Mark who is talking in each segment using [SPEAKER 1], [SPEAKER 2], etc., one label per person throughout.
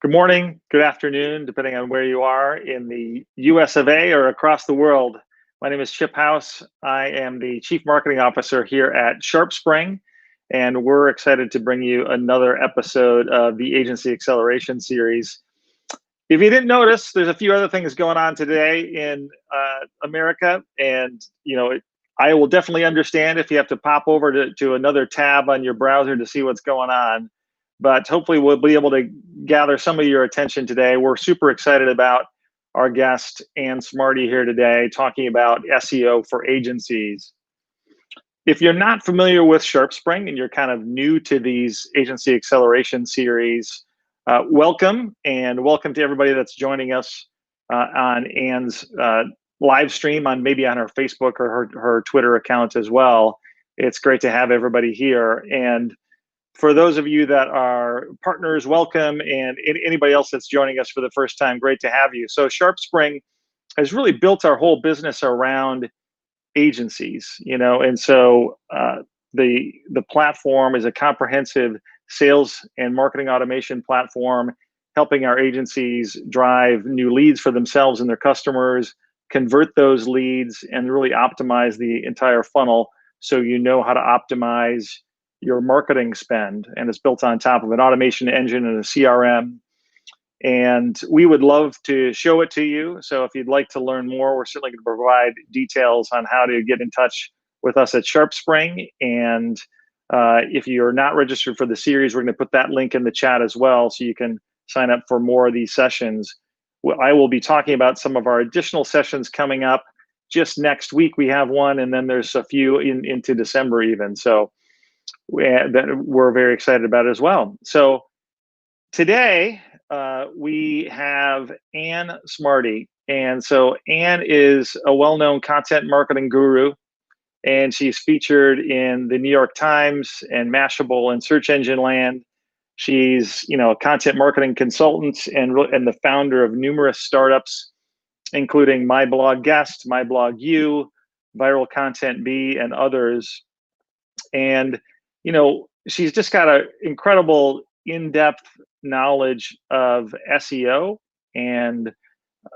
[SPEAKER 1] Good morning, good afternoon, depending on where you are in the US of A or across the world. My name is Chip House. I am the Chief Marketing Officer here at SharpSpring, and we're excited to bring you another episode of the Agency Acceleration Series. If you didn't notice, there's a few other things going on today in America, and I will definitely understand if you have to pop over to another tab on your browser to see what's going on. But hopefully, we'll be able to gather some of your attention today. We're super excited about our guest, Ann Smarty, here today, talking about SEO for agencies. If you're not familiar with SharpSpring and you're kind of new to these agency acceleration series, welcome, and welcome to everybody that's joining us on Ann's live stream maybe on her Facebook or her Twitter account as well. It's great to have everybody here. And for those of you that are partners, welcome, and anybody else that's joining us for the first time, great to have you. So SharpSpring has really built our whole business around agencies, and so the platform is a comprehensive sales and marketing automation platform, helping our agencies drive new leads for themselves and their customers, convert those leads, and really optimize the entire funnel so you know how to optimize your marketing spend. And it's built on top of an automation engine and a CRM. And we would love to show it to you. So if you'd like to learn more, we're certainly going to provide details on how to get in touch with us at SharpSpring. And if you're not registered for the series, we're going to put that link in the chat as well, so you can sign up for more of these sessions. I will be talking about some of our additional sessions coming up just next week. We have one, and then there's a few into December even. So that we're very excited about as well. So today, we have Ann Smarty. And so Ann is a well-known content marketing guru, and she's featured in the New York Times and Mashable and Search Engine Land. She's, a content marketing consultant and the founder of numerous startups, including My Blog Guest, My Blog You, Viral Content Bee, and others. And, she's just got an incredible in-depth knowledge of SEO, and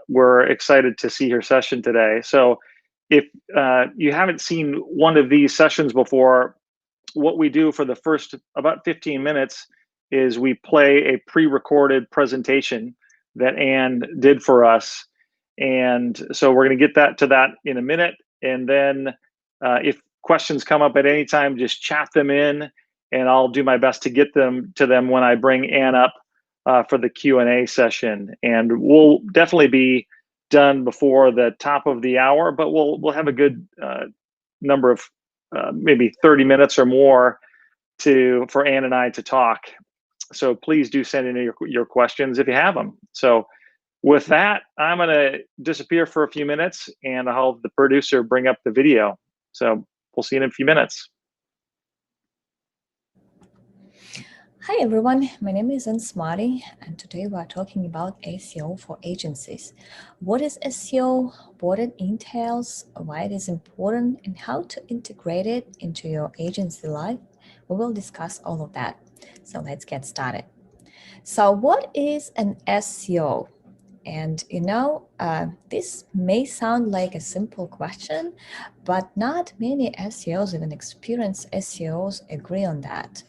[SPEAKER 1] we're excited to see her session today. So if you haven't seen one of these sessions before, what we do for the first about 15 minutes is we play a pre-recorded presentation that Ann did for us. And so we're going to get to that in a minute. And then if questions come up at any time, just chat them in, and I'll do my best to get them to them when I bring Ann up for the Q&A session. And we'll definitely be done before the top of the hour, but we'll have a good number of maybe 30 minutes or more for Ann and I to talk. So please do send in your questions if you have them. So with that, I'm going to disappear for a few minutes, and I'll have the producer bring up the video. So we'll see you in a few minutes.
[SPEAKER 2] Hi everyone, my name is Ann Smarty, and today we are talking about SEO for agencies. What is SEO, what it entails, why it is important, and how to integrate it into your agency life? We will discuss all of that. So let's get started. So what is an SEO? And this may sound like a simple question, but not many SEOs, even experienced SEOs, agree on that.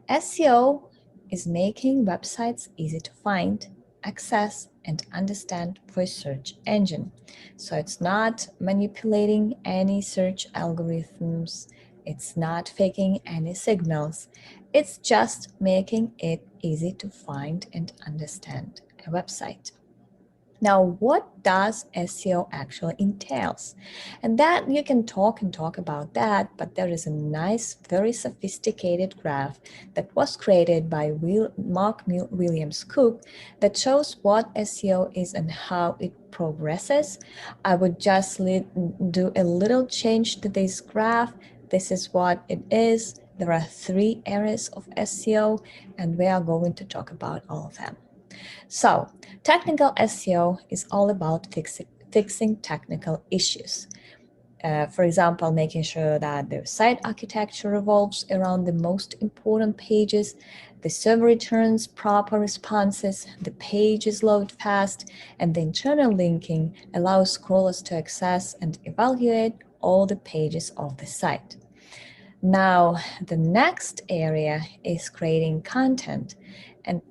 [SPEAKER 2] SEO is making websites easy to find, access, and understand for a search engine. So it's not manipulating any search algorithms. It's not faking any signals. It's just making it easy to find and understand a website. Now, what does SEO actually entails? And that you can talk about that, but there is a nice, very sophisticated graph that was created by Mark Williams Cook that shows what SEO is and how it progresses. I would just do a little change to this graph. This is what it is. There are 3 areas of SEO, and we are going to talk about all of them. So, technical SEO is all about fixing technical issues. For example, making sure that the site architecture revolves around the most important pages, the server returns proper responses, the pages load fast, and the internal linking allows scrollers to access and evaluate all the pages of the site. Now, the next area is creating content, and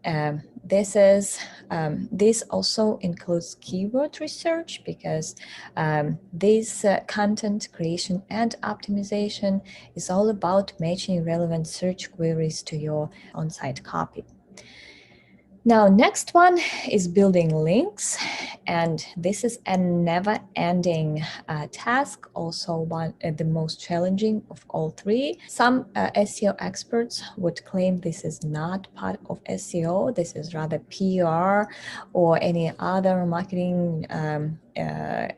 [SPEAKER 2] this also includes keyword research, because this content creation and optimization is all about matching relevant search queries to your on-site copy. Now, next one is building links, and this is a never-ending task, also the most challenging of all three. Some SEO experts would claim this is not part of SEO, this is rather PR or any other marketing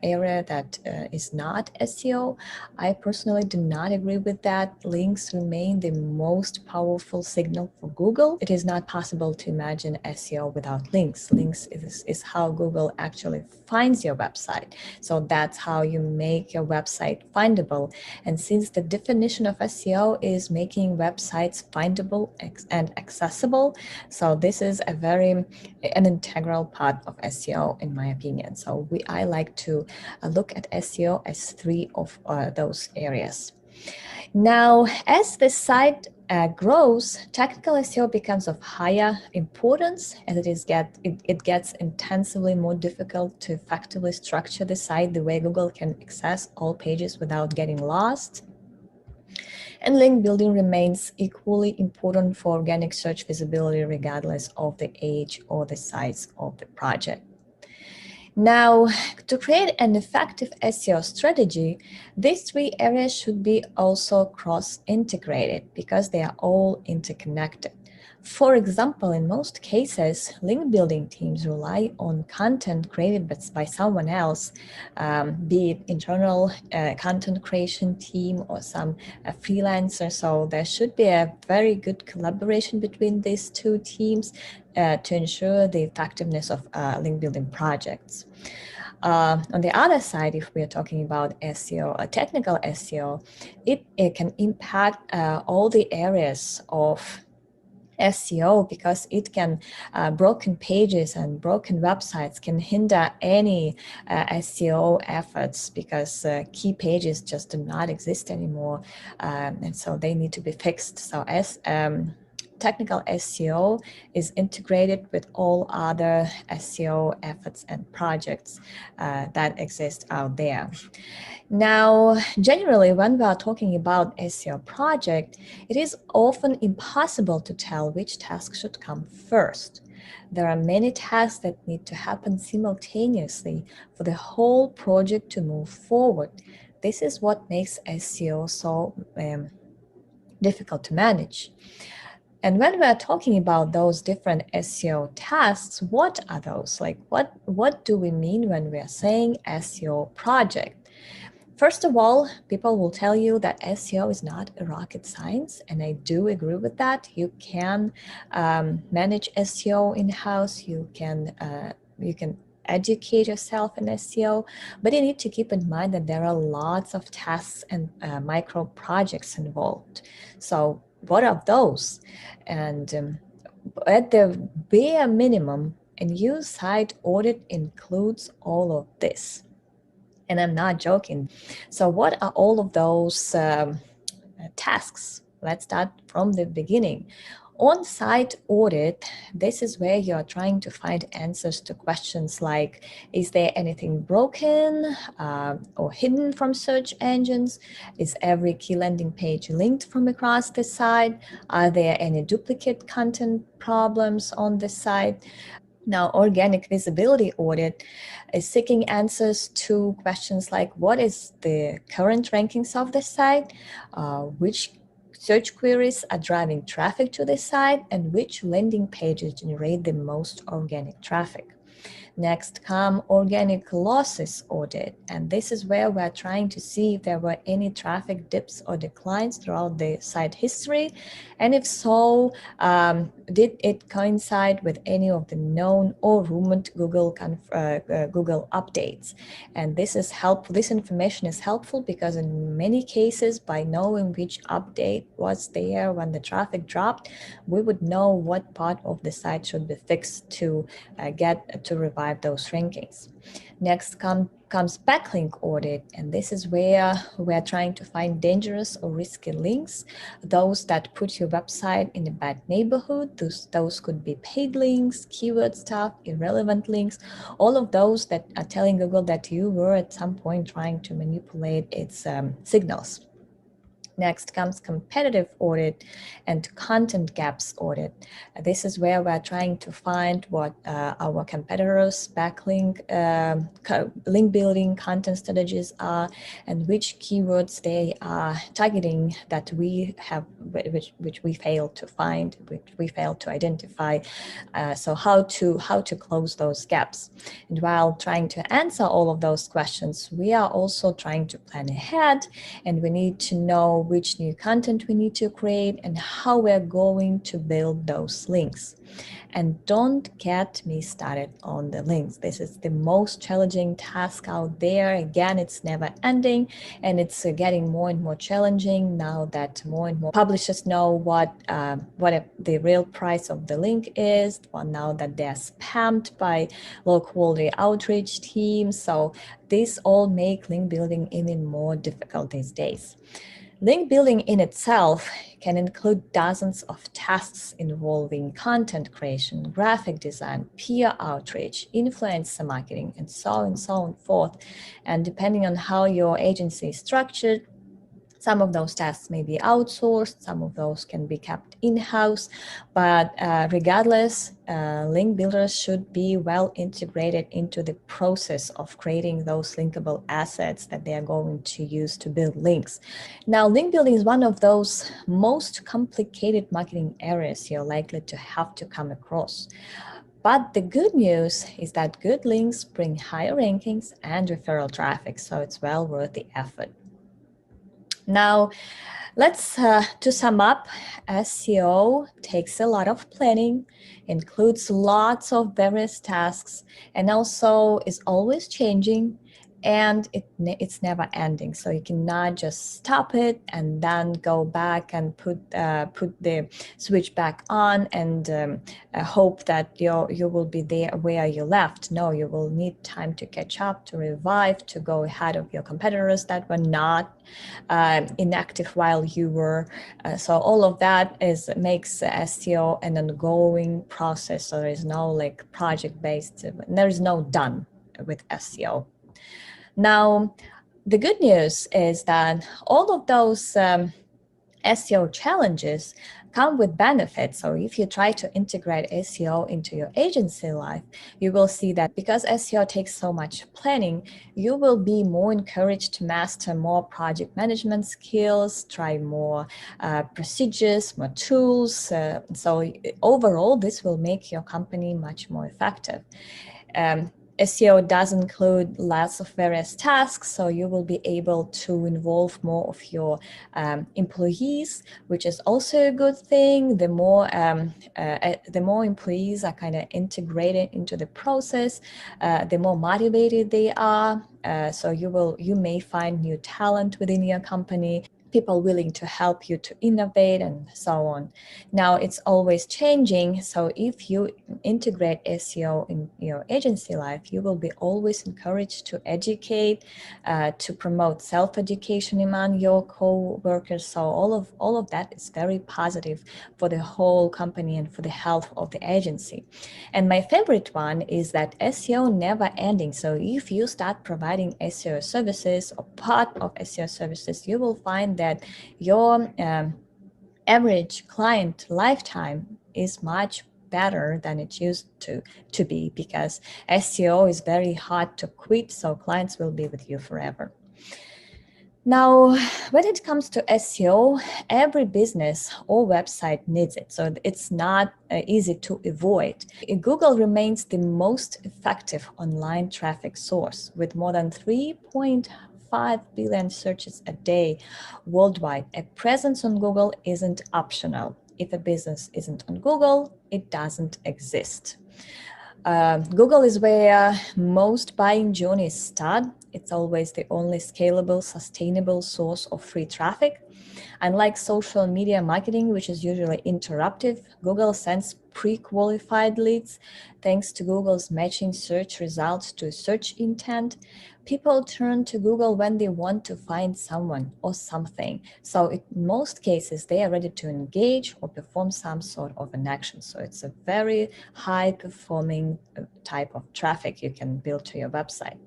[SPEAKER 2] area that is not SEO. I personally do not agree with that. Links remain the most powerful signal for Google. It is not possible to imagine SEO without links. Links is how Google actually finds your website. So that's how you make your website findable. And since the definition of SEO is making websites findable and accessible, so this is an integral part of SEO, in my opinion. So I like to look at SEO as three of those areas. Now, as the site grows, technical SEO becomes of higher importance, as it gets intensively more difficult to effectively structure the site the way Google can access all pages without getting lost. And link building remains equally important for organic search visibility, regardless of the age or the size of the project. Now, to create an effective SEO strategy, these three areas should be also cross-integrated because they are all interconnected. For example, in most cases, link building teams rely on content created by someone else, be it internal content creation team or some freelancer. So there should be a very good collaboration between these two teams to ensure the effectiveness of link building projects. On the other side, if we're talking about SEO, technical SEO, it can impact all the areas of SEO, because it can broken pages and broken websites can hinder any SEO efforts, because key pages just do not exist anymore, and so they need to be fixed. So as technical SEO is integrated with all other SEO efforts and projects that exist out there. Now, generally, when we are talking about SEO project, it is often impossible to tell which task should come first. There are many tasks that need to happen simultaneously for the whole project to move forward. This is what makes SEO so difficult to manage. And when we're talking about those different SEO tasks, what are those? Like, what do we mean when we're saying SEO project? First of all, people will tell you that SEO is not a rocket science, and I do agree with that. You can manage SEO in-house. You can educate yourself in SEO, but you need to keep in mind that there are lots of tasks and micro projects involved. So what are those? And at the bare minimum, a new site audit includes all of this. And I'm not joking. So what are all of those tasks? Let's start from the beginning. On-site audit, this is where you're trying to find answers to questions like, is there anything broken or hidden from search engines? Is every key landing page linked from across the site? Are there any duplicate content problems on the site? Now, organic visibility audit is seeking answers to questions like, what is the current rankings of the site, which search queries are driving traffic to the site, and which landing pages generate the most organic traffic. Next come organic losses audit, and this is where we're trying to see if there were any traffic dips or declines throughout the site history, and if so, did it coincide with any of the known or rumored Google updates. And this is helpful. This information is helpful because in many cases, by knowing which update was there when the traffic dropped, we would know what part of the site should be fixed to get to revive those rankings. Next comes backlink audit, and this is where we're trying to find dangerous or risky links, those that put your website in a bad neighborhood. Those could be paid links, keyword stuff, irrelevant links, all of those that are telling Google that you were at some point trying to manipulate its signals. Next comes competitive audit and content gaps audit. This is where we're trying to find what our competitors' backlink, link building content strategies are, and which keywords they are targeting that we have, which we failed to find, which we failed to identify. So how to close those gaps. And while trying to answer all of those questions, we are also trying to plan ahead, and we need to know which new content we need to create and how we're going to build those links. And don't get me started on the links. This is the most challenging task out there. Again, it's never ending, and it's getting more and more challenging now that more and more publishers know what the real price of the link is. Well, now that they're spammed by low quality outreach teams. So this all make link building even more difficult these days. Link building in itself can include dozens of tasks involving content creation, graphic design, peer outreach, influencer marketing, and so on and so on forth. And depending on how your agency is structured, some of those tasks may be outsourced, some of those can be kept in-house, but regardless, link builders should be well integrated into the process of creating those linkable assets that they are going to use to build links. Now, link building is one of those most complicated marketing areas you're likely to have to come across. But the good news is that good links bring higher rankings and referral traffic, so it's well worth the effort. Now, let's to sum up, SEO takes a lot of planning, includes lots of various tasks, and also is always changing, and it's never ending. So you cannot just stop it and then go back and put the switch back on and hope that you will be there where you left. No, you will need time to catch up, to revive, to go ahead of your competitors that were not inactive while you were. So all of that makes SEO an ongoing process. So there is no like project-based, there is no done with SEO. Now, the good news is that all of those SEO challenges come with benefits. So if you try to integrate SEO into your agency life, you will see that because SEO takes so much planning, you will be more encouraged to master more project management skills, try more procedures, more tools. So overall, this will make your company much more effective. SEO does include lots of various tasks, so you will be able to involve more of your employees, which is also a good thing. The more employees are kind of integrated into the process, the more motivated they are. So you may find new talent within your company, people willing to help you to innovate and so on. Now it's always changing. So if you integrate SEO in your agency life, you will be always encouraged to educate, to promote self-education among your co-workers. So all of that is very positive for the whole company and for the health of the agency. And my favorite one is that SEO never ending. So if you start providing SEO services or part of SEO services, you will find that your average client lifetime is much better than it used to be, because SEO is very hard to quit, so clients will be with you forever. Now, when it comes to SEO, every business or website needs it, so it's not easy to avoid. Google remains the most effective online traffic source with more than 3.5 billion searches a day worldwide. A presence on Google isn't optional. If a business isn't on Google, it doesn't exist. Google is where most buying journeys start. It's always the only scalable, sustainable source of free traffic. Unlike social media marketing, which is usually interruptive, Google sends pre-qualified leads. Thanks to Google's matching search results to search intent, people turn to Google when they want to find someone or something. So in most cases, they are ready to engage or perform some sort of an action. So it's a very high performing type of traffic you can build to your website.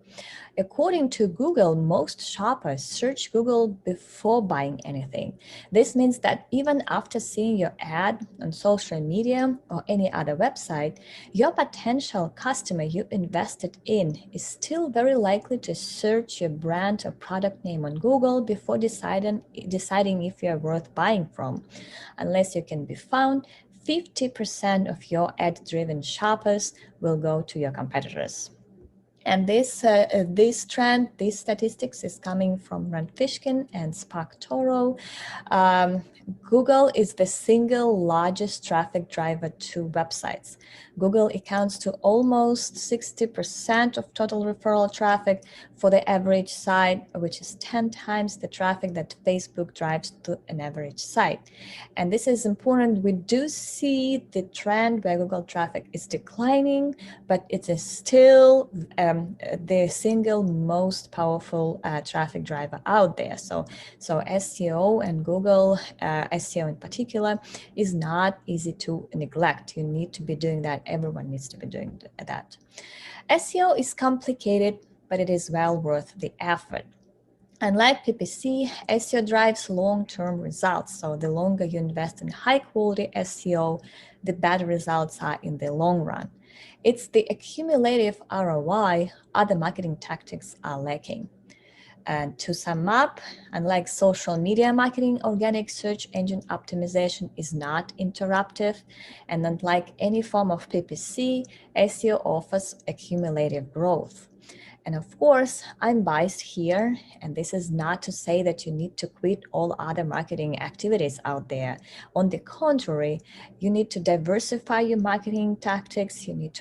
[SPEAKER 2] According to Google, most shoppers search Google before buying anything. This means that even after seeing your ad on social media or any other website, your potential customer you invested in is still very likely to search your brand or product name on Google before deciding if you're worth buying from. Unless you can be found, 50% of your ad-driven shoppers will go to your competitors. And this trend, these statistics is coming from Rand Fishkin and Spark Toro. Google is the single largest traffic driver to websites. Google accounts to almost 60% of total referral traffic for the average site, which is 10 times the traffic that Facebook drives to an average site. And this is important. We do see the trend where Google traffic is declining, but it is still the single most powerful traffic driver out there. So SEO and Google SEO in particular is not easy to neglect. You need to be doing that. Everyone needs to be doing that. SEO is complicated, but it is well worth the effort. Unlike PPC, SEO drives long-term results. So the longer you invest in high-quality SEO, the better results are in the long run. It's the accumulative ROI other marketing tactics are lacking. And to sum up, unlike social media marketing, organic search engine optimization is not interruptive. And unlike any form of PPC, SEO offers accumulative growth. And of course, I'm biased here, and this is not to say that you need to quit all other marketing activities out there. On the contrary, you need to diversify your marketing tactics. You need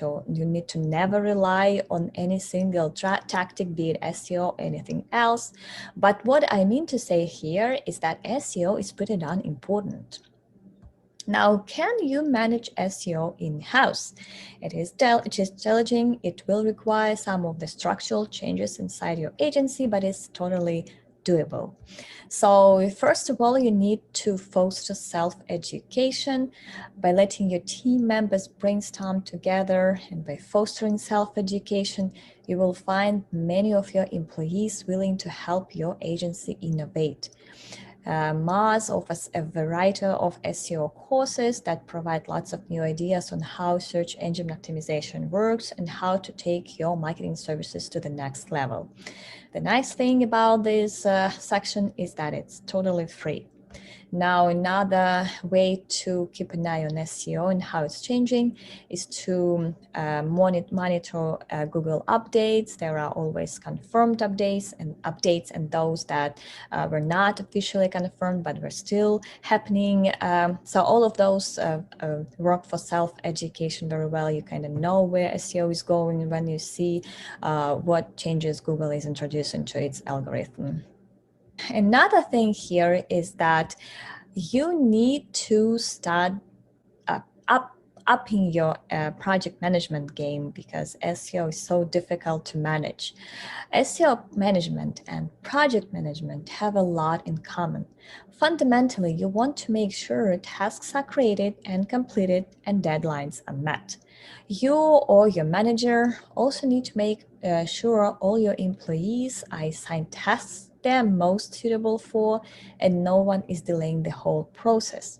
[SPEAKER 2] to never rely on any single tactic, be it SEO or anything else. But what I mean to say here is that SEO is pretty darn important. Now, can you manage SEO in-house? It is challenging. It will require some of the structural changes inside your agency, but it's totally doable. So first of all, you need to foster self-education by letting your team members brainstorm together, and by fostering self-education, you will find many of your employees willing to help your agency innovate. Mars offers a variety of SEO courses that provide lots of new ideas on how search engine optimization works and how to take your marketing services to the next level. The nice thing about this section is that it's totally free. Now, another way to keep an eye on SEO and how it's changing is to monitor Google updates. There are always confirmed updates and those that were not officially confirmed but were still happening. So all of those work for self-education very well. You kind of know where SEO is going when you see what changes Google is introducing to its algorithm. Another thing here is that you need to start upping your project management game, because SEO is so difficult to manage. SEO management and project management have a lot in common. Fundamentally, you want to make sure tasks are created and completed and deadlines are met. You or your manager also need to make sure all your employees are assigned tasks they're most suitable for, and no one is delaying the whole process.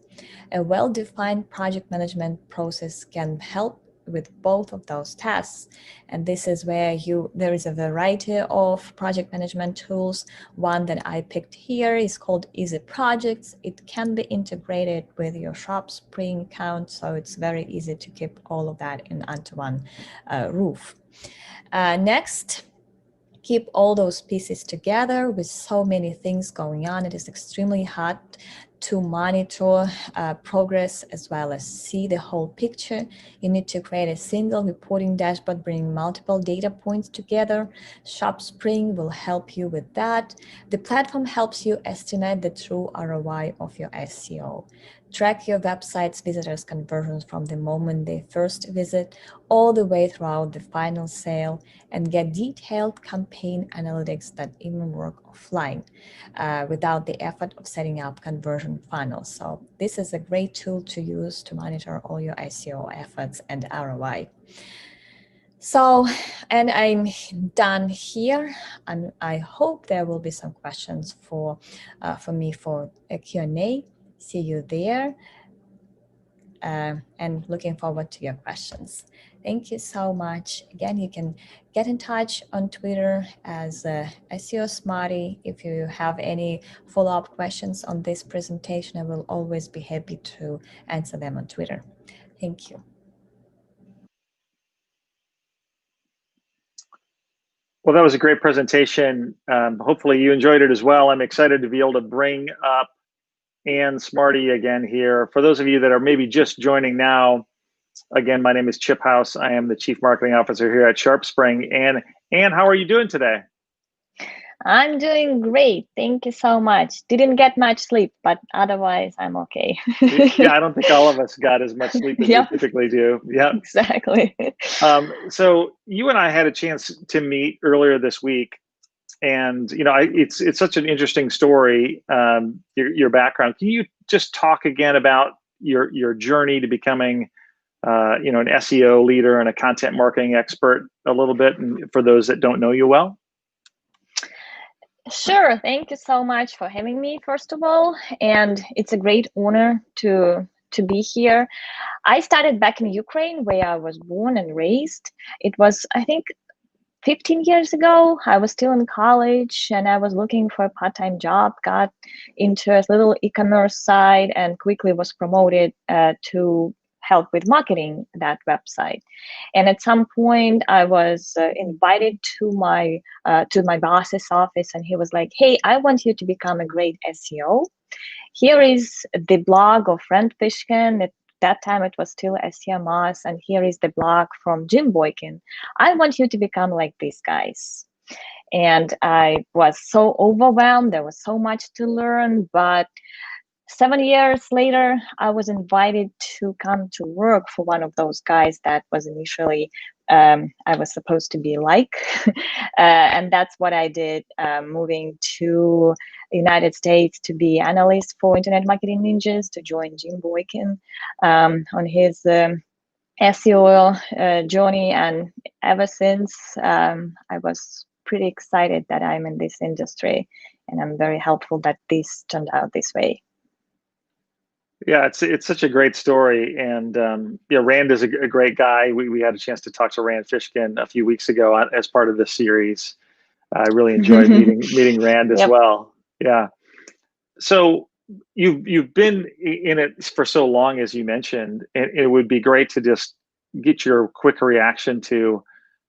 [SPEAKER 2] A well-defined project management process can help with both of those tasks. And this is where there is a variety of project management tools. One that I picked here is called Easy Projects. It can be integrated with your SharpSpring account, so it's very easy to keep all of that under one roof. Next, keep all those pieces together. With so many things going on, it is extremely hard to monitor progress as well as see the whole picture. You need to create a single reporting dashboard, bring multiple data points together. SharpSpring will help you with that. The platform helps you estimate the true ROI of your SEO. Track your website's visitors' conversions from the moment they first visit all the way throughout the final sale, and get detailed campaign analytics that even work offline without the effort of setting up conversion funnels. So this is a great tool to use to monitor all your SEO efforts and ROI. So, and I'm done here, and I hope there will be some questions for me for a Q&A. See you there, and looking forward to your questions. Thank you so much. Again, you can get in touch on Twitter as SEO Smarty. If you have any follow-up questions on this presentation, I will always be happy to answer them on Twitter. Thank you.
[SPEAKER 1] Well, that was a great presentation. Hopefully you enjoyed it as well. I'm excited to be able to bring up Ann Smarty again here. For those of you that are maybe just joining now, again, my name is Chip House. I am the Chief Marketing Officer here at SharpSpring. And Ann, how are you doing today?
[SPEAKER 3] I'm doing great. Thank you so much. Didn't get much sleep, but otherwise I'm okay.
[SPEAKER 1] Yeah, I don't think all of us got as much sleep as
[SPEAKER 3] Yep.
[SPEAKER 1] we typically do. Yeah,
[SPEAKER 3] exactly.
[SPEAKER 1] So you and I had a chance to meet earlier this week, and it's such an interesting story. Your background. Can you just talk again about your journey to becoming an SEO leader and a content marketing expert a little bit, and for those that don't know you well?
[SPEAKER 3] Sure. Thank you so much for having me, first of all. And it's a great honor to be here. I started back in Ukraine, where I was born and raised. It was, I think, 15 years ago. I was still in college and I was looking for a part-time job, got into a little e-commerce site and quickly was promoted to help with marketing that website. And at some point I was invited to my boss's office, and he was like, "Hey, I want you to become a great SEO. Here is the blog of Rand Fishkin." At that time it was still SEO Moss, and here is the blog from Jim Boykin. "I want you to become like these guys." And I was so overwhelmed. There was so much to learn, but 7 years later, I was invited to come to work for one of those guys that was initially I was supposed to be like. And that's what I did, moving to the United States to be analyst for Internet Marketing Ninjas, to join Jim Boykin on his SEO journey. And ever since, I was pretty excited that I'm in this industry, and I'm very helpful that this turned out this way.
[SPEAKER 1] Yeah, it's such a great story, and Rand is a great guy. We had a chance to talk to Rand Fishkin a few weeks ago as part of this series. I really enjoyed meeting Rand as well. Yeah. So you've been in it for so long, as you mentioned, and it would be great to just get your quick reaction to,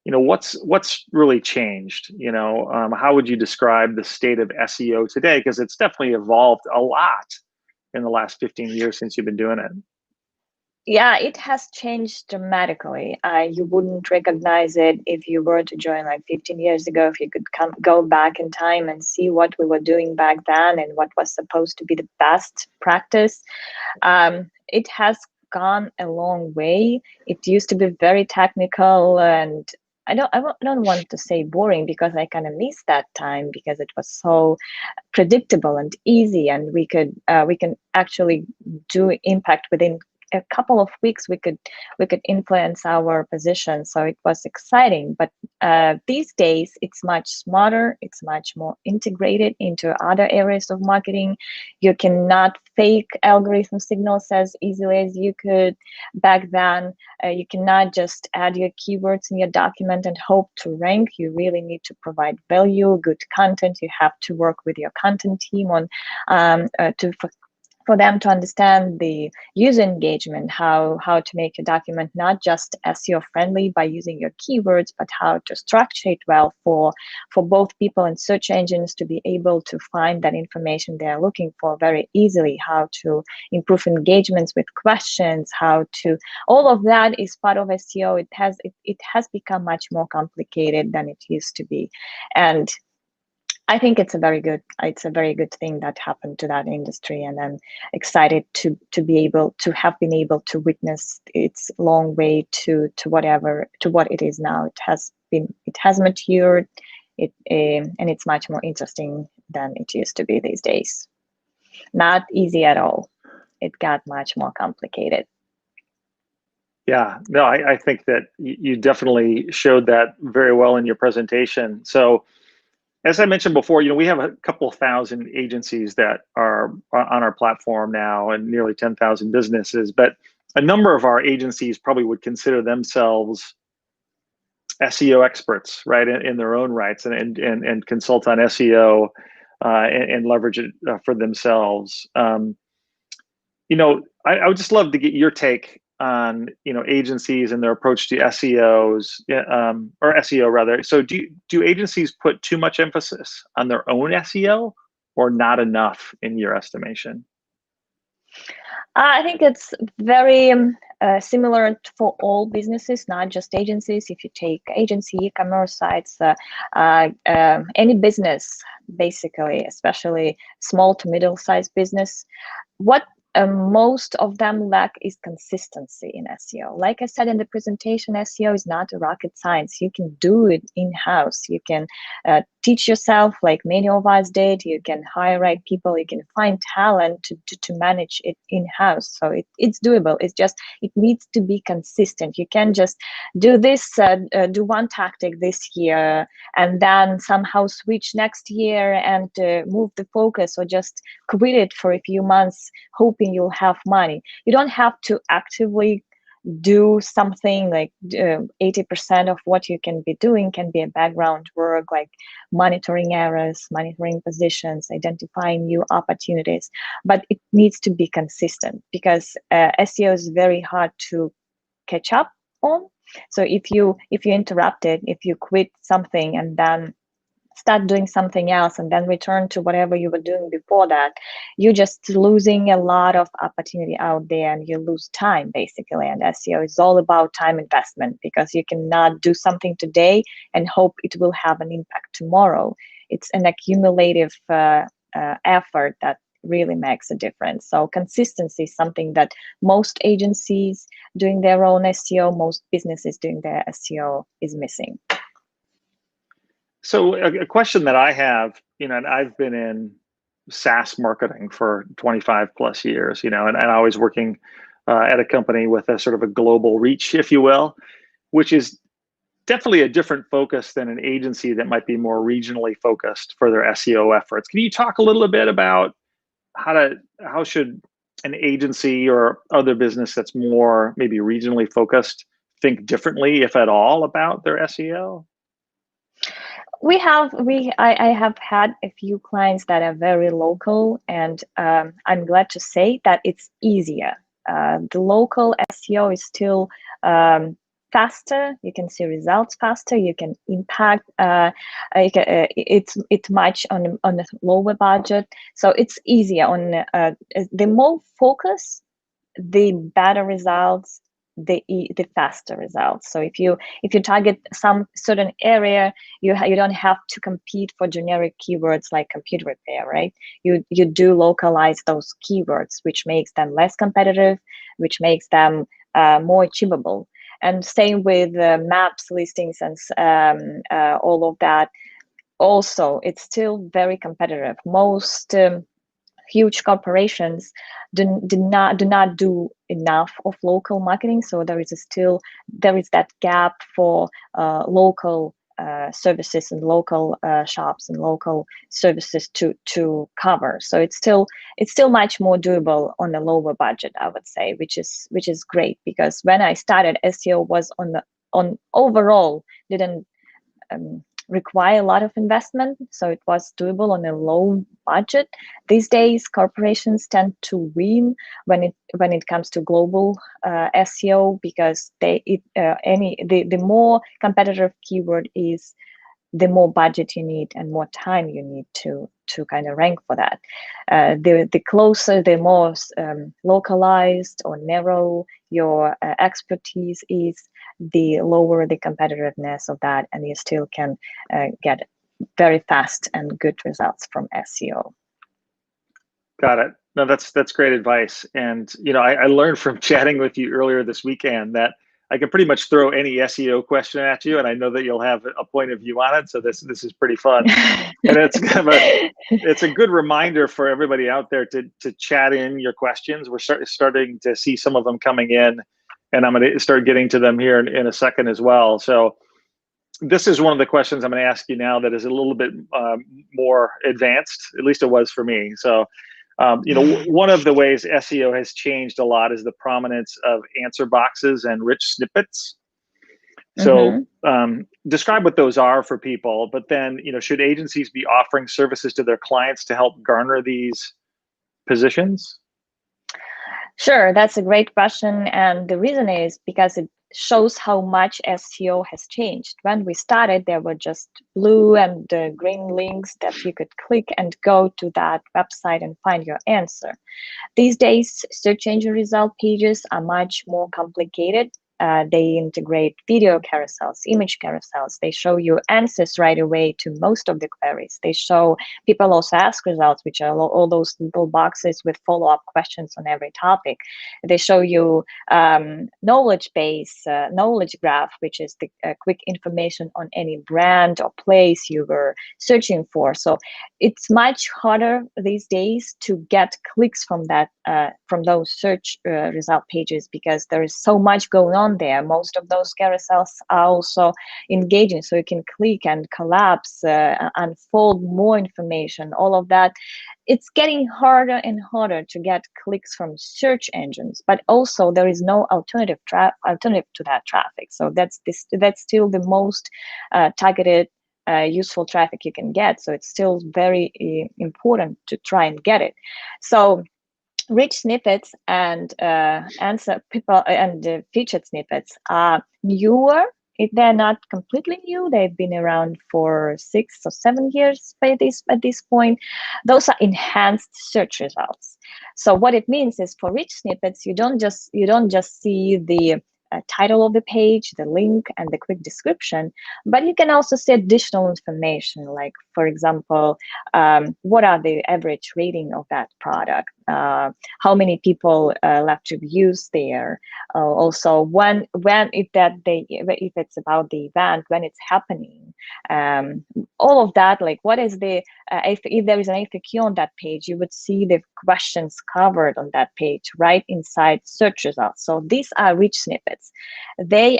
[SPEAKER 1] what's really changed. How would you describe the state of SEO today? Because it's definitely evolved a lot in the last 15 years since you've been doing it.
[SPEAKER 3] Yeah, it has changed dramatically. You wouldn't recognize it if you were to join like 15 years ago. If you could go back in time and see what we were doing back then and what was supposed to be the best practice, it has gone a long way. It used to be very technical, and I don't want to say boring, because I kind of miss that time, because it was so predictable and easy, and we can actually do impact within a couple of weeks we could influence our position. So it was exciting. But these days it's much smarter. It's much more integrated into other areas of marketing. You cannot fake algorithm signals as easily as you could back then. You cannot just add your keywords in your document and hope to rank. You really need to provide value, good content. You have to work with your content team on for them to understand the user engagement, how to make your document not just SEO friendly by using your keywords, but how to structure it well for both people and search engines to be able to find that information they're looking for very easily, how to improve engagements with questions, all of that is part of SEO. It has become much more complicated than it used to be. And I think it's a very good thing that happened to that industry, and I'm excited to have been able to witness its long way to what it is now. It has matured, and it's much more interesting than it used to be these days. Not easy at all. It got much more complicated.
[SPEAKER 1] Yeah, no, I think that you definitely showed that very well in your presentation. So, as I mentioned before, we have a couple thousand agencies that are on our platform now and nearly 10,000 businesses, but a number of our agencies probably would consider themselves SEO experts, right, in their own rights, and consult on SEO and leverage it for themselves. I would just love to get your take on agencies and their approach to SEOs, or SEO rather. So do agencies put too much emphasis on their own SEO, or not enough in your estimation?
[SPEAKER 3] I think it's very similar for all businesses, not just agencies. If you take agency, e-commerce sites, any business, basically, especially small to middle-sized business, what most of them lack is consistency in SEO. Like I said in the presentation, SEO is not a rocket science. You can do it in-house. You can teach yourself, like many of us did. You can hire right people. You can find talent to manage it in-house. So it's doable. It's just, it needs to be consistent. You can just do this, do one tactic this year, and then somehow switch next year and move the focus, or just quit it for a few months, hoping you'll have money. You don't have to actively do something. Like 80% of what you can be doing can be a background work, like monitoring errors, monitoring positions, identifying new opportunities. But it needs to be consistent, because SEO is very hard to catch up on. So if you interrupt it, if you quit something and then start doing something else and then return to whatever you were doing before that, you're just losing a lot of opportunity out there, and you lose time, basically. And SEO is all about time investment, because you cannot do something today and hope it will have an impact tomorrow. It's an accumulative effort that really makes a difference. So consistency is something that most agencies doing their own SEO, most businesses doing their SEO is missing.
[SPEAKER 1] So a question that I have, and I've been in SaaS marketing for 25 plus years, and I was working at a company with a sort of a global reach, if you will, which is definitely a different focus than an agency that might be more regionally focused for their SEO efforts. Can you talk a little bit about how should an agency or other business that's more maybe regionally focused think differently, if at all, about their SEO?
[SPEAKER 3] I have had a few clients that are very local, and I'm glad to say that it's easier. The local SEO is still faster. You can see results faster. You can impact. It's much on a lower budget, so it's easier. On the more focus, the better results, the faster results. So if you target some certain area, you don't have to compete for generic keywords like computer repair, right? You do localize those keywords, which makes them less competitive, which makes them more achievable. And same with maps, listings, and all of that. Also, it's still very competitive. Most huge corporations do not do enough of local marketing. So there is that gap for local services and local shops and local services to cover. So it's still much more doable on a lower budget, I would say, which is great, because when I started, SEO was on overall didn't require a lot of investment, so it was doable on a low budget. These days, corporations tend to win when it comes to global SEO, because the more competitive keyword is, the more budget you need and more time you need to kind of rank for that. The closer, the more localized or narrow your expertise is, the lower the competitiveness of that, and you still can get very fast and good results from SEO.
[SPEAKER 1] Got it. No, that's great advice. And I learned from chatting with you earlier this weekend that I can pretty much throw any SEO question at you, and I know that you'll have a point of view on it. So this is pretty fun, and it's kind of it's a good reminder for everybody out there to chat in your questions. We're starting to see some of them coming in, and I'm going to start getting to them here in a second as well. So this is one of the questions I'm going to ask you now that is a little bit more advanced. At least it was for me. So. One of the ways SEO has changed a lot is the prominence of answer boxes and rich snippets. So describe what those are for people, but then, should agencies be offering services to their clients to help garner these positions?
[SPEAKER 3] Sure, that's a great question. And the reason is because it shows how much SEO has changed. When we started, there were just blue and green links that you could click and go to that website and find your answer. These days, search engine result pages are much more complicated. They integrate video carousels, image carousels. They show you answers right away to most of the queries. They show people also ask results, which are all those little boxes with follow-up questions on every topic. They show you knowledge base, knowledge graph, which is the quick information on any brand or place you were searching for. So it's much harder these days to get clicks from that from those search result pages, because there is so much going on there. Most of those carousels are also engaging, so you can click and collapse, unfold more information, all of that. It's getting harder and harder to get clicks from search engines, but also there is no alternative to that traffic. So that's still the most targeted useful traffic you can get. So it's still very important to try and get it. So rich snippets and featured snippets are newer. They're not completely new. They've been around for 6 or 7 years at this point. Those are enhanced search results. So what it means is, for rich snippets, you don't just see the title of the page, the link, and the quick description, but you can also see additional information, like, for example, what are the average rating of that product, how many people left reviews there, also when if it's about the event, when it's happening, all of that. Like, what is the if there is an FAQ on that page, you would see the questions covered on that page right inside search results. So these are rich snippets. They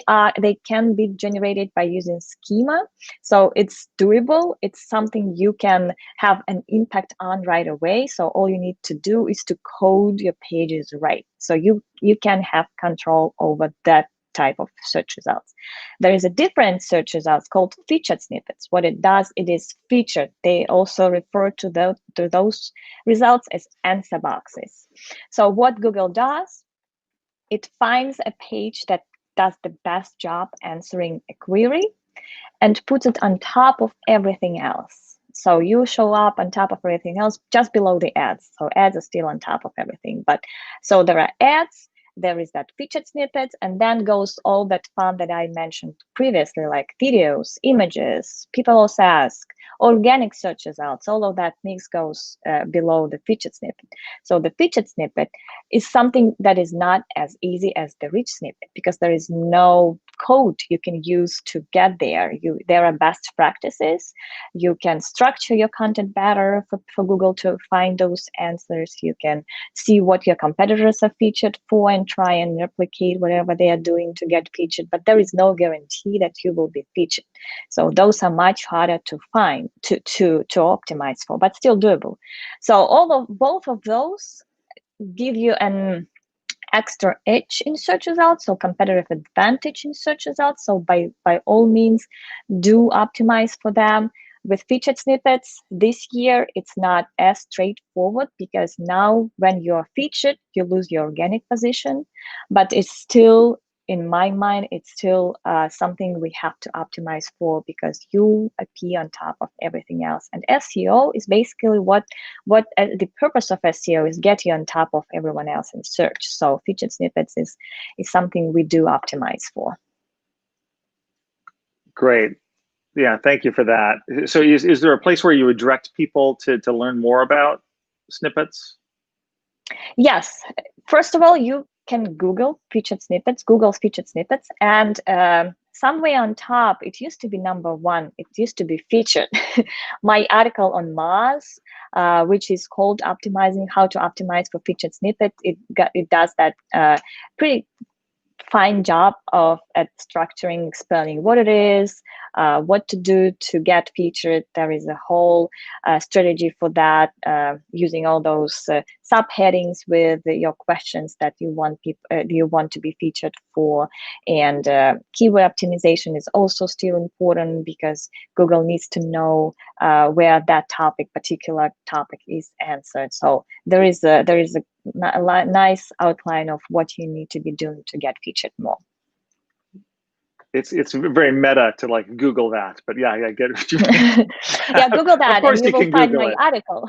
[SPEAKER 3] can be generated by using schema, so it's doable. It's something you can have an impact on right away. So all you need to do is to code your pages right, so you can have control over that type of search results. There is a different search results called featured snippets. What it does, it is featured. They also refer to those results as answer boxes. So what Google does, it finds a page that does the best job answering a query and puts it on top of everything else. So you show up on top of everything else, just below the ads. So ads are still on top of everything. But so there are ads, there is that featured snippets, and then goes all that fun that I mentioned previously, like videos, images, people also ask, organic search results. All of that mix goes below the featured snippet. So the featured snippet is something that is not as easy as the rich snippet, because there is no code you can use to get there. There are best practices. You can structure your content better for Google to find those answers. You can see what your competitors are featured for and try and replicate whatever they are doing to get featured, but there is no guarantee that you will be featured. So those are much harder to find, to optimize for, but still doable. So both of those give you an extra edge in search results, so competitive advantage in search results. So by all means, do optimize for them. With featured snippets this year, it's not as straightforward because now when you're featured, you lose your organic position, but it's still, in my mind, it's still something we have to optimize for because you appear on top of everything else. And SEO is basically what the purpose of SEO is, get you on top of everyone else in search. So featured snippets is something we do optimize for.
[SPEAKER 1] Great. Yeah, thank you for that. So is there a place where you would direct people to learn more about snippets?
[SPEAKER 3] Yes. First of all, you can Google featured snippets, Google's featured snippets, and somewhere on top, it used to be #1. It used to be featured. My article on Mars, which is called "Optimizing How to Optimize for Featured Snippets," it does that pretty fine job at structuring, explaining what it is, what to do to get featured. There is a whole strategy for that, using all those subheadings with your questions that you want to be featured for. And keyword optimization is also still important because Google needs to know where that particular topic is answered. So there is a nice outline of what you need to be doing to get featured more.
[SPEAKER 1] It's very meta to like Google that, but yeah, I get what you mean.
[SPEAKER 3] Yeah, Google that, and you will find my article.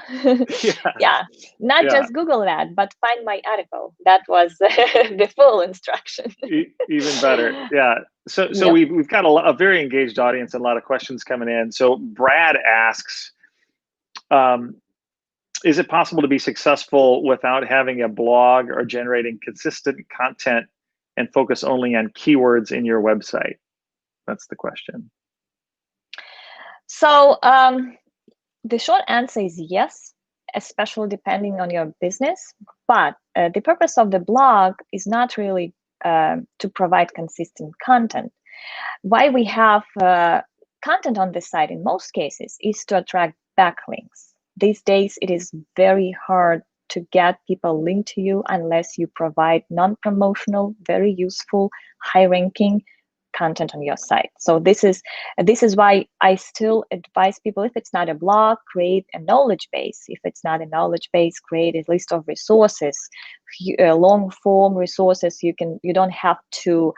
[SPEAKER 3] Yeah, not just Google that, but find my article. That was the full instruction.
[SPEAKER 1] Even better, yeah. So
[SPEAKER 3] Yep.
[SPEAKER 1] we've got a very engaged audience and a lot of questions coming in. So Brad asks, is it possible to be successful without having a blog or generating consistent content and focus only on keywords in your website? That's the question.
[SPEAKER 3] So the short answer is yes, especially depending on your business. But the purpose of the blog is not really to provide consistent content. Why we have content on this site in most cases is to attract backlinks. These days, it is very hard to get people linked to you unless you provide non-promotional, very useful, high-ranking content on your site. So this is why I still advise people, if it's not a blog, create a knowledge base. If it's not a knowledge base, create a list of resources, long form resources. You don't have to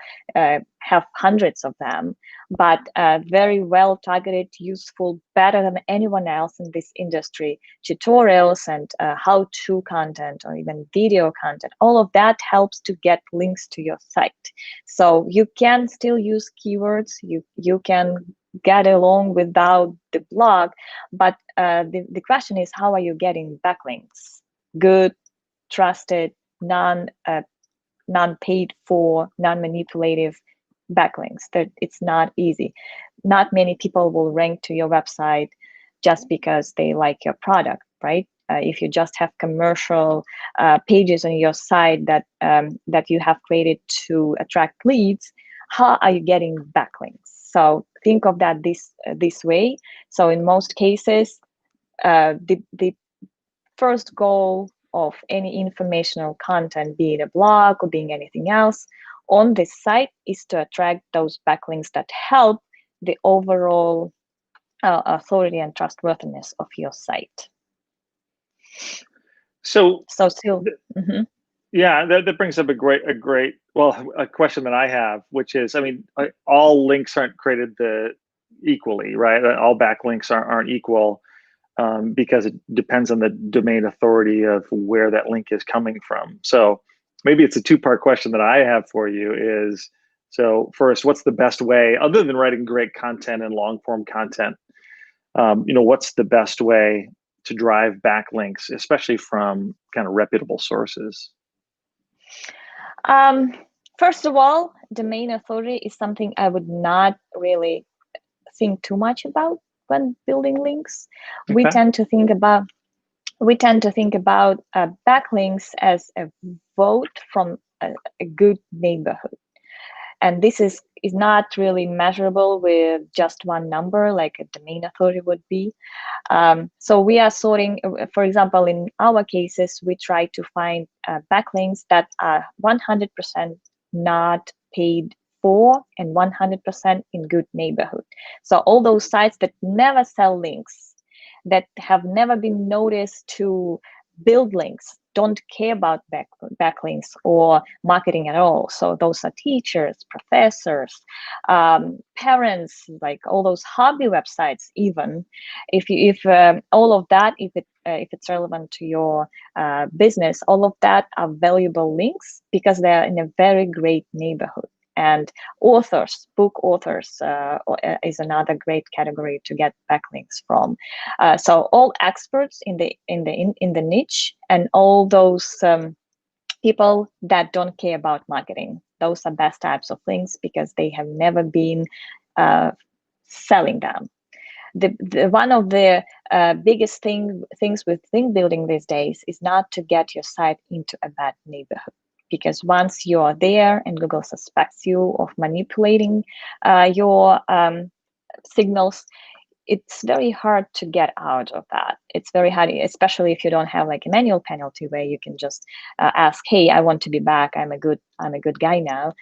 [SPEAKER 3] have hundreds of them, but very well targeted, useful, better than anyone else in this industry, tutorials and how-to content or even video content. All of that helps to get links to your site. So you can still use keywords. You can get along without the blog, but the question is, how are you getting backlinks? Good, trusted, non-paid for, non-manipulative backlinks. That it's not easy. Not many people will rank to your website just because they like your product, right? If you just have commercial pages on your site that you have created to attract leads, how are you getting backlinks? So think of that this way. So in most cases, the first goal of any informational content, be it a blog or being anything else on this site, is to attract those backlinks that help the overall authority and trustworthiness of your site.
[SPEAKER 1] So
[SPEAKER 3] still,
[SPEAKER 1] yeah, that brings up a question that I have, which is, I mean, all links aren't created equally, right? All backlinks aren't equal. Because it depends on the domain authority of where that link is coming from. So maybe it's a two-part question that I have for you is, so first, what's the best way, other than writing great content and long-form content, what's the best way to drive backlinks, especially from kind of reputable sources?
[SPEAKER 3] First of all, domain authority is something I would not really think too much about when building links. We
[SPEAKER 1] Okay.
[SPEAKER 3] tend to think about backlinks as a vote from a good neighborhood. And this is not really measurable with just one number like a domain authority would be. So we are sorting, for example, in our cases, we try to find backlinks that are 100% not paid for and 100% in good neighborhood. So all those sites that never sell links, that have never been noticed to build links, don't care about backlinks or marketing at all. So those are teachers, professors, parents, like all those hobby websites. Even if all of that, if it's relevant to your business, all of that are valuable links because they are in a very great neighborhood. And authors, book authors, is another great category to get backlinks from. So all experts in the niche, and all those people that don't care about marketing. Those are best types of links because they have never been selling them. The one of the biggest things with link building these days is not to get your site into a bad neighborhood. Because once you are there and Google suspects you of manipulating your signals, it's very hard to get out of that. It's very hard, especially if you don't have like a manual penalty where you can just ask, "Hey, I want to be back. I'm a good guy now."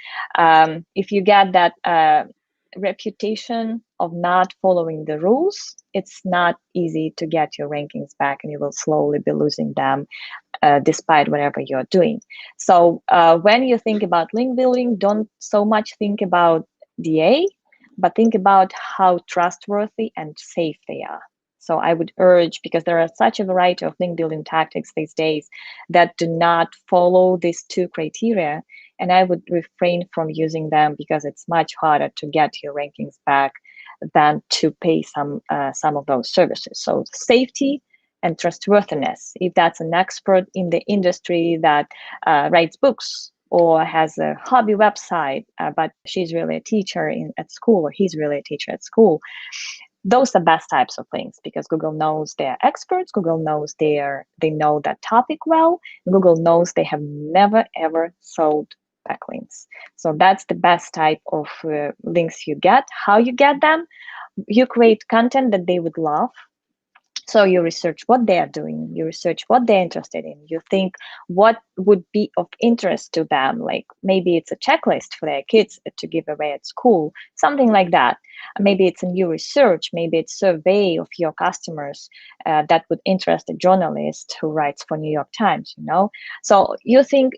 [SPEAKER 3] If you get that reputation of not following the rules, it's not easy to get your rankings back, and you will slowly be losing them despite whatever you're doing. So when you think about link building, don't so much think about DA, but think about how trustworthy and safe they are. So I would urge, because there are such a variety of link building tactics these days that do not follow these two criteria, and I would refrain from using them because it's much harder to get your rankings back than to pay some of those services. So safety and trustworthiness. If that's an expert in the industry that writes books or has a hobby website, but she's really a teacher at school, or he's really a teacher at school, those are best types of links because Google knows they're experts. Google knows they know that topic well. Google knows they have never ever sold backlinks. So that's the best type of links you get. How you get them? You create content that they would love. So you research what they are doing, you research what they're interested in, you think what would be of interest to them, like maybe it's a checklist for their kids to give away at school, something like that. Maybe it's a new research, maybe it's a survey of your customers that would interest a journalist who writes for New York Times, you know? So you think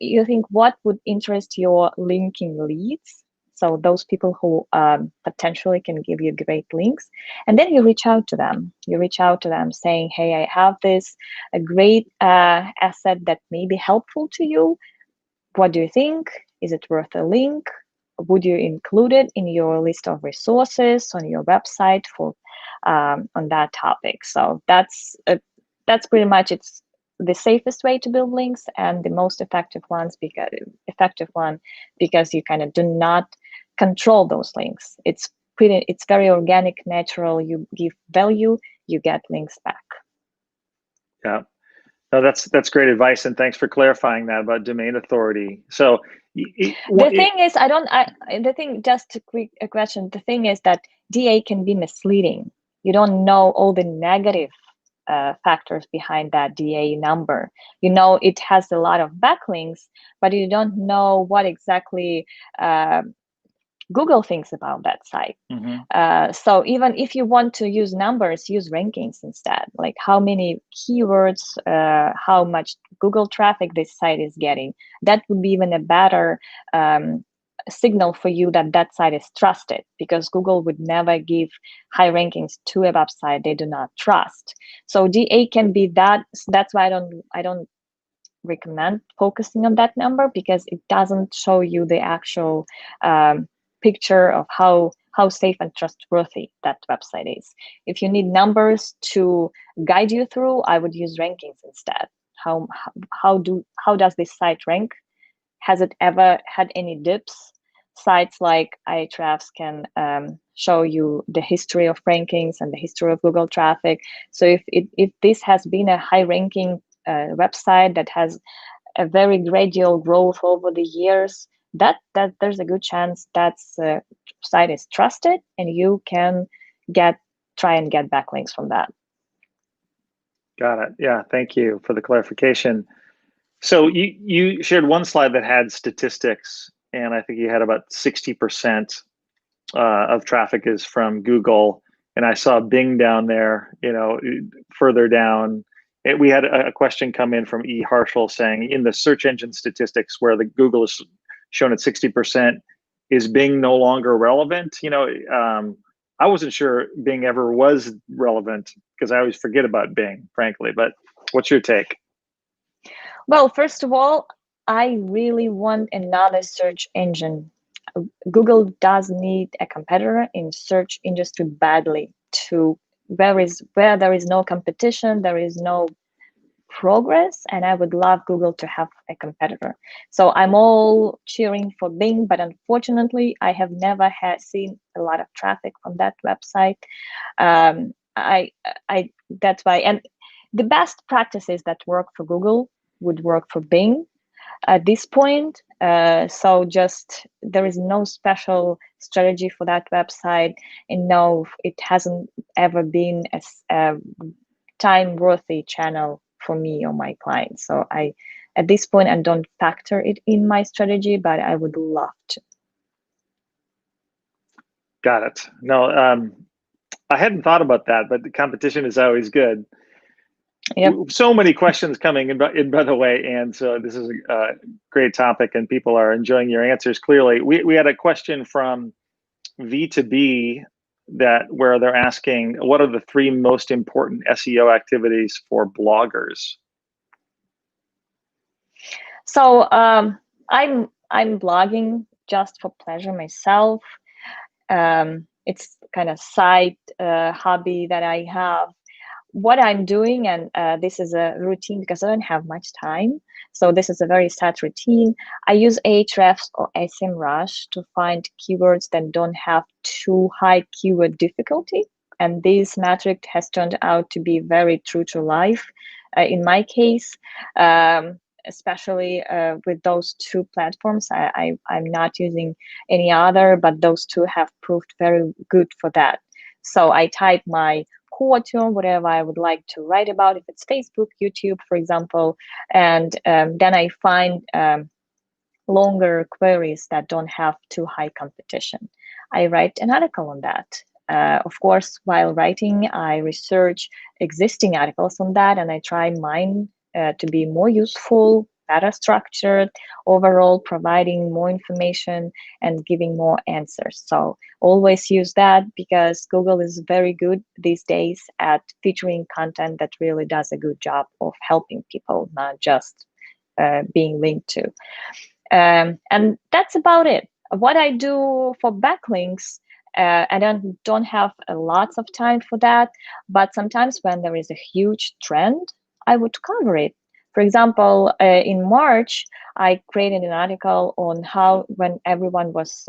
[SPEAKER 3] what would interest your linking leads, so those people who potentially can give you great links, and then you reach out to them. You reach out to them saying, "Hey, I have a great asset that may be helpful to you. What do you think? Is it worth a link? Would you include it in your list of resources on your website for on that topic?" So that's pretty much it's the safest way to build links and the most effective one because you kind of do not control those links. It's very organic, natural. You give value, you get links back.
[SPEAKER 1] Yeah. No, that's great advice, and thanks for clarifying that about domain authority. So
[SPEAKER 3] just a quick question. The thing is that DA can be misleading. You don't know all the negative factors behind that DA number. You know it has a lot of backlinks, but you don't know what exactly Google thinks about that site. So even if you want to use numbers, use rankings instead. Like how many keywords, how much Google traffic this site is getting. That would be even a better signal for you that site is trusted, because Google would never give high rankings to a website they do not trust. So DA can be that. That's why I don't recommend focusing on that number, because it doesn't show you the actual picture of how safe and trustworthy that website is. If you need numbers to guide you through, I would use rankings instead. How does this site rank has it ever had any dips? Sites like Ahrefs can show you the history of rankings and the history of Google traffic. So if this has been a high ranking website that has a very gradual growth over the years, that there's a good chance that site is trusted, and you can try and get backlinks from that.
[SPEAKER 1] Got it. Yeah, thank you for the clarification. So you shared one slide that had statistics, and I think you had about 60% of traffic is from Google, and I saw Bing down there, further down. We had a question come in from E. Harshal saying, in the search engine statistics where the Google is shown at 60%, is Bing no longer relevant? I wasn't sure Bing ever was relevant because I always forget about Bing, frankly, but what's your take?
[SPEAKER 3] Well, first of all, I really want another search engine. Google does need a competitor in search industry badly. Where there is no competition, there is no progress, and I would love Google to have a competitor. So I'm all cheering for Bing, but unfortunately, I have never seen a lot of traffic from that website. That's why, and the best practices that work for Google would work for Bing at this point. So just there is no special strategy for that website, and no, it hasn't ever been a time-worthy channel for me or my clients. So at this point, I don't factor it in my strategy, but I would love to.
[SPEAKER 1] Got it. No, I hadn't thought about that, but the competition is always good. Yep. So many questions coming in, by the way, and so this is a great topic, and people are enjoying your answers. Clearly, we had a question from V2B where they're asking, what are the 3 most important SEO activities for bloggers?
[SPEAKER 3] So I'm blogging just for pleasure myself. It's kind of side hobby that I have. What I'm doing, and this is a routine because I don't have much time, so this is a very set routine. I use Ahrefs or SEMrush to find keywords that don't have too high keyword difficulty, and this metric has turned out to be very true to life in my case, especially with those 2 platforms. I'm not using any other, but those 2 have proved very good for that. So I type my core term, whatever I would like to write about, if it's Facebook, YouTube, for example, and then I find longer queries that don't have too high competition. I write an article on that. Of course, while writing, I research existing articles on that, and I try mine to be more useful, better structured, overall providing more information and giving more answers. So always use that, because Google is very good these days at featuring content that really does a good job of helping people, not just being linked to. And that's about it. What I do for backlinks, I don't have lots of time for that, but sometimes when there is a huge trend, I would cover it. For example, in March, I created an article on how, when everyone was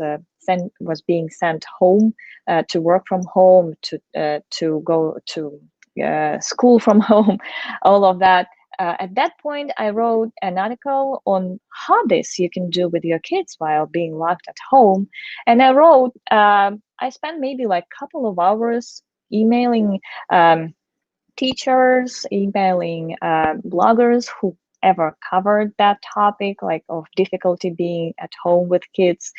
[SPEAKER 3] being sent home to work from home, to go to school from home, all of that. At that point, I wrote an article on hobbies you can do with your kids while being locked at home. And I wrote, I spent maybe like a couple of hours emailing teachers, emailing bloggers who ever covered that topic, like of difficulty being at home with kids,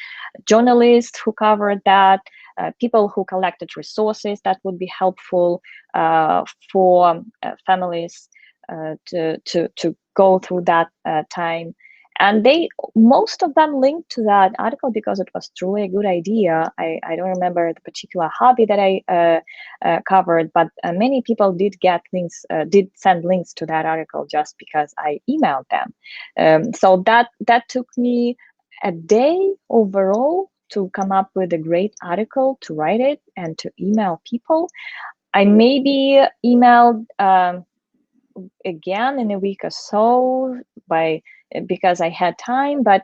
[SPEAKER 3] journalists who covered that, people who collected resources that would be helpful for families to go through that time. And most of them linked to that article because it was truly a good idea. I don't remember the particular hobby that I covered, but many people did get links, did send links to that article just because I emailed them. So that took me a day overall to come up with a great article, to write it, and to email people. I maybe emailed again in a week or so because I had time, but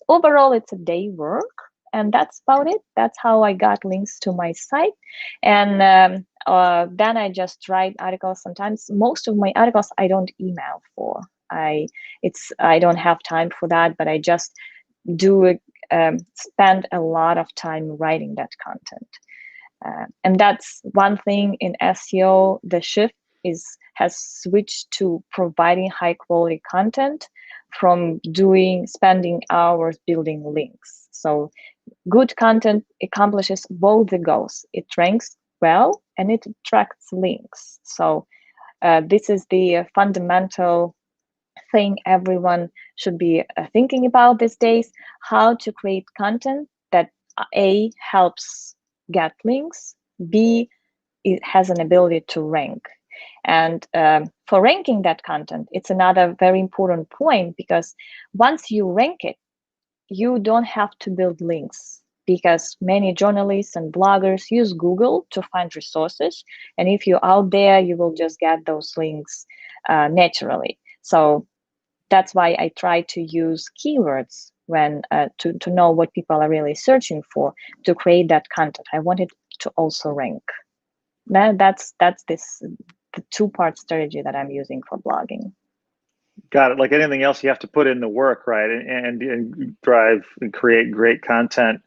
[SPEAKER 3] overall, it's a day work, and that's about it. That's how I got links to my site. And then I just write articles. Sometimes most of my articles I don't email for. I don't have time for that, but I just do spend a lot of time writing that content. And that's one thing in SEO. The shift has switched to providing high quality content from spending hours building links. So good content accomplishes both the goals. It ranks well and it attracts links. So this is the fundamental thing everyone should be thinking about these days: how to create content that A, helps get links, B, it has an ability to rank. And for ranking that content, it's another very important point, because once you rank it, you don't have to build links, because many journalists and bloggers use Google to find resources. And if you're out there, you will just get those links naturally. So that's why I try to use keywords when to know what people are really searching for to create that content. I want it to also rank. That's the two-part strategy that I'm using for blogging.
[SPEAKER 1] Got it. Like anything else, you have to put in the work, right? And drive and create great content.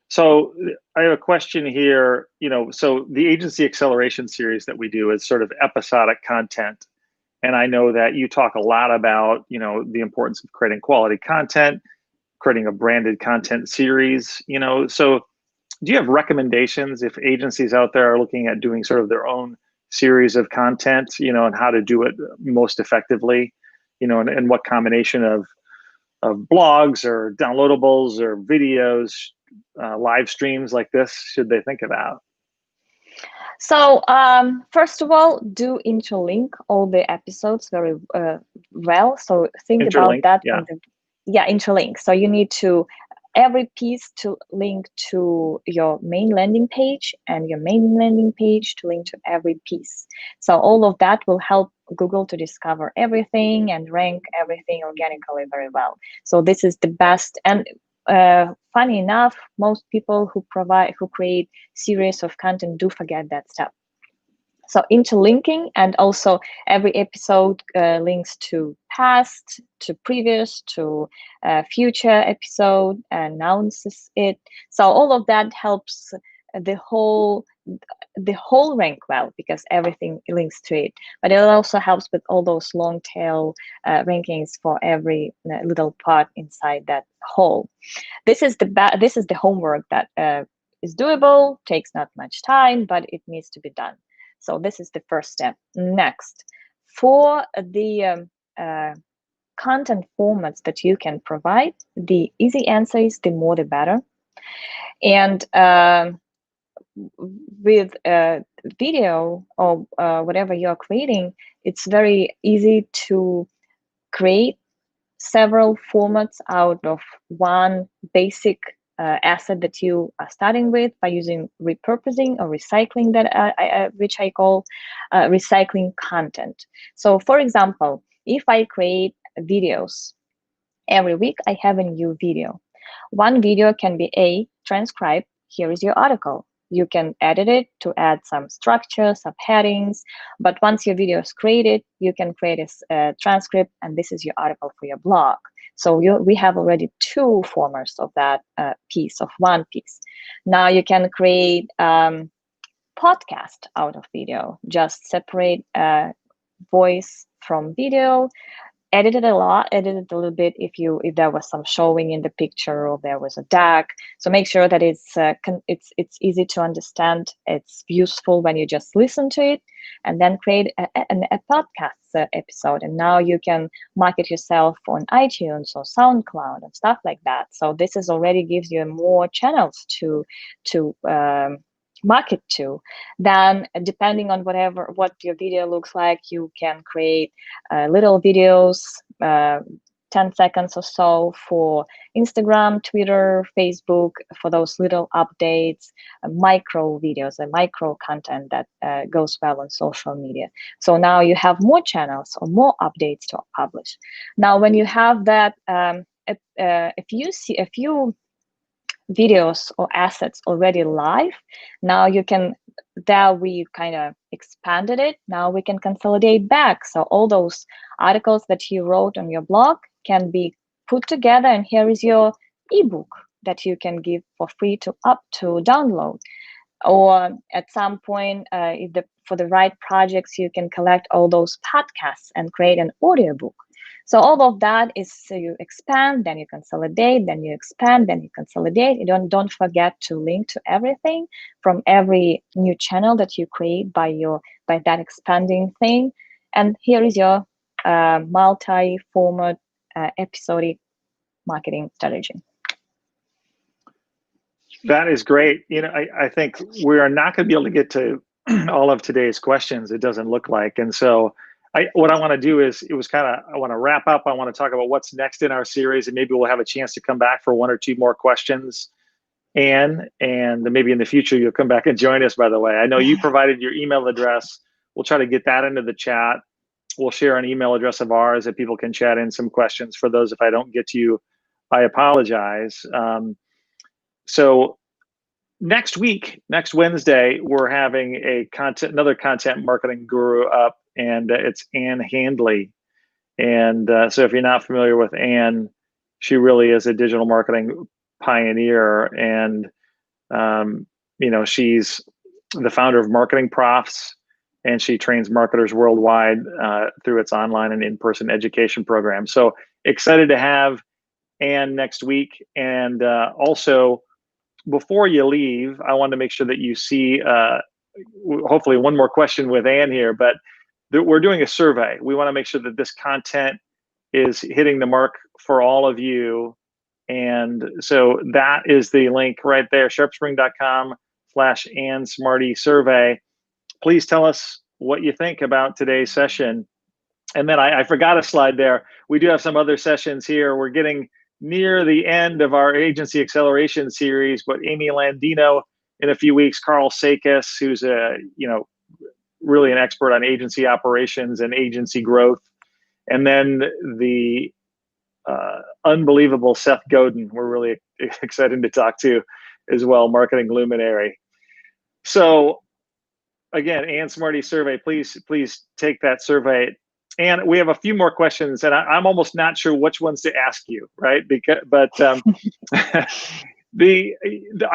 [SPEAKER 1] So I have a question here. So the agency acceleration series that we do is sort of episodic content. And I know that you talk a lot about, the importance of creating quality content, creating a branded content series, so do you have recommendations if agencies out there are looking at doing sort of their own series of content, and how to do it most effectively, and what combination of blogs or downloadables or videos, live streams like this should they think about?
[SPEAKER 3] So first of all, do interlink all the episodes very well. So think about that.
[SPEAKER 1] Yeah.
[SPEAKER 3] Interlink. So you need to every piece to link to your main landing page, and your main landing page to link to every piece. So all of that will help Google to discover everything and rank everything organically very well. So this is the best. And funny enough, most people who create series of content do forget that step. So interlinking, and also every episode links to past, to previous, to future episode, announces it. So all of that helps the whole rank well, because everything links to it. But it also helps with all those long tail rankings for every little part inside that whole. This is the homework that is doable, takes not much time, but it needs to be done. So this is the first step. Next, for the content formats that you can provide, the easy answer is the more the better. And with video or whatever you're creating, it's very easy to create several formats out of one basic asset that you are starting with, by using repurposing or recycling, that which I call recycling content. So for example, if I create videos every week, I have a new video. One video can be transcribed. Here is your article. You can edit it to add some structure, subheadings, but once your video is created, you can create a transcript, and this is your article for your blog. So we have already two formats of that piece, of one piece. Now you can create podcast out of video. Just separate voice from video, edit it a little bit if there was some showing in the picture, or there was a DAG. So make sure that it's easy to understand, it's useful when you just listen to it, and then create a podcast episode. And now you can market yourself on iTunes or SoundCloud and stuff like that. So this already gives you more channels to market to. Then, depending on what your video looks like, you can create little videos, 10 seconds or so, for Instagram, Twitter, Facebook, for those little updates, micro videos, and micro content that goes well on social media. So now you have more channels or more updates to publish. Now, when you have that a few videos or assets already live, now you can, there we kind of expanded it. Now we can consolidate back. So all those articles that you wrote on your blog can be put together, and here is your ebook that you can give for free to download. Or at some point, for the right projects, you can collect all those podcasts and create an audiobook. So all of that is, so you expand, then you consolidate, then you expand, then you consolidate. You don't forget to link to everything from every new channel that you create by that expanding thing. And here is your multi-format episodic marketing strategy.
[SPEAKER 1] That is great. You know, I think we are not going to be able to get to all of today's questions, it doesn't look like. And so what I want to do is, I want to wrap up. I want to talk about what's next in our series, and maybe we'll have a chance to come back for one or two more questions. Ann, and maybe in the future you'll come back and join us, by the way. I know you provided your email address. We'll try to get that into the chat. We'll share an email address of ours that people can chat in some questions. For those, if I don't get to you, I apologize. So next week, next Wednesday, we're having another content marketing guru up, and it's Ann Handley. And so if you're not familiar with Ann, she really is a digital marketing pioneer. And you know, she's the founder of Marketing Profs, and she trains marketers worldwide through its online and in-person education program. So excited to have Ann next week. And also, before you leave, I wanted to make sure that you see, hopefully one more question with Ann here, but we're doing a survey. We want to make sure that this content is hitting the mark for all of you. And so that is the link right there, sharpspring.com/Ann Smarty survey. Please tell us what you think about today's session. And then I forgot a slide there. We do have some other sessions here. We're getting near the end of our agency acceleration series, but Amy Landino in a few weeks, Carl Sakis, who's really an expert on agency operations and agency growth, and then the unbelievable Seth Godin, we're really excited to talk to as well, marketing luminary. So again, Ann Smarty survey, please take that survey. And we have a few more questions, and I'm almost not sure which ones to ask you, right? But I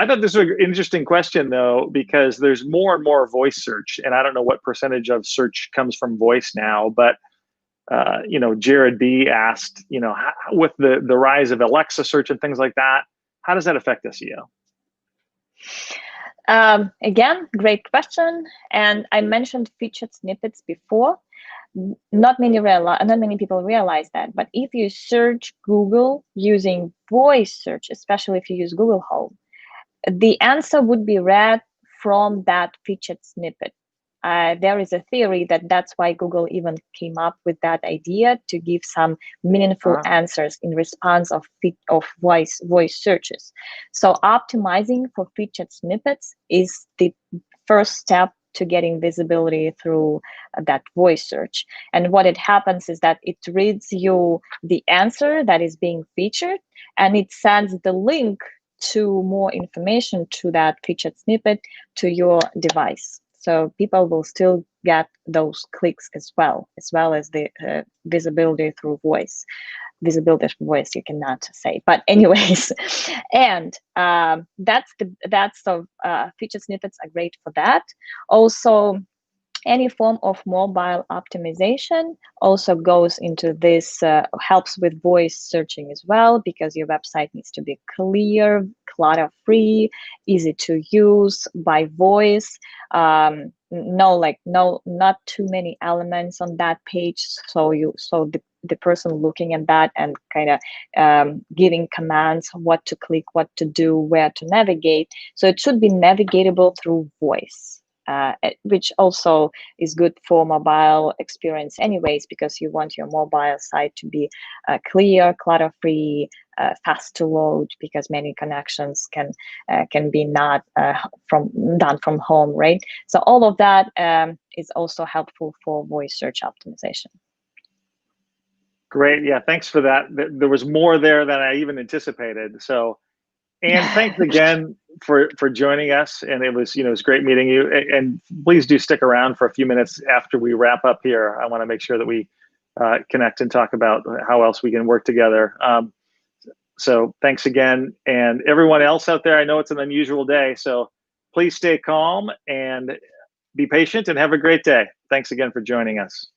[SPEAKER 1] thought this was an interesting question, though, because there's more and more voice search, and I don't know what percentage of search comes from voice now, but Jared B asked, with the rise of Alexa search and things like that, how does that affect SEO?
[SPEAKER 3] Again, great question. And I mentioned featured snippets before. Not many people realize that, but if you search Google using voice search, especially if you use Google Home, the answer would be read from that featured snippet. There is a theory that that's why Google even came up with that idea, to give some meaningful answers in response of voice searches. So optimizing for featured snippets is the first step to getting visibility through that voice search. And what it happens is that it reads you the answer that is being featured, and it sends the link to more information to that featured snippet to your device. So people will still get those clicks as well as the visibility through voice. Visibility through voice, you cannot say, but anyways, and featured snippets are great for that. Also, any form of mobile optimization also goes into this, helps with voice searching as well, because your website needs to be clear, clutter-free, easy to use by voice. Not too many elements on that page, so the person looking at that and kind of giving commands, what to click, what to do, where to navigate. So it should be navigatable through voice. Which also is good for mobile experience anyways, because you want your mobile site to be clear, clutter-free, fast to load, because many connections can be not done from home, right? So all of that is also helpful for voice search optimization.
[SPEAKER 1] Great. Yeah, thanks for that. There was more there than I even anticipated. So, and thanks again for joining us. And it was, it was great meeting you. And please do stick around for a few minutes after we wrap up here. I want to make sure that we connect and talk about how else we can work together. So thanks again. And everyone else out there, I know it's an unusual day, so please stay calm and be patient and have a great day. Thanks again for joining us.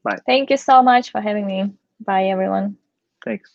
[SPEAKER 1] Bye.
[SPEAKER 3] Thank you so much for having me. Bye, everyone.
[SPEAKER 1] Thanks.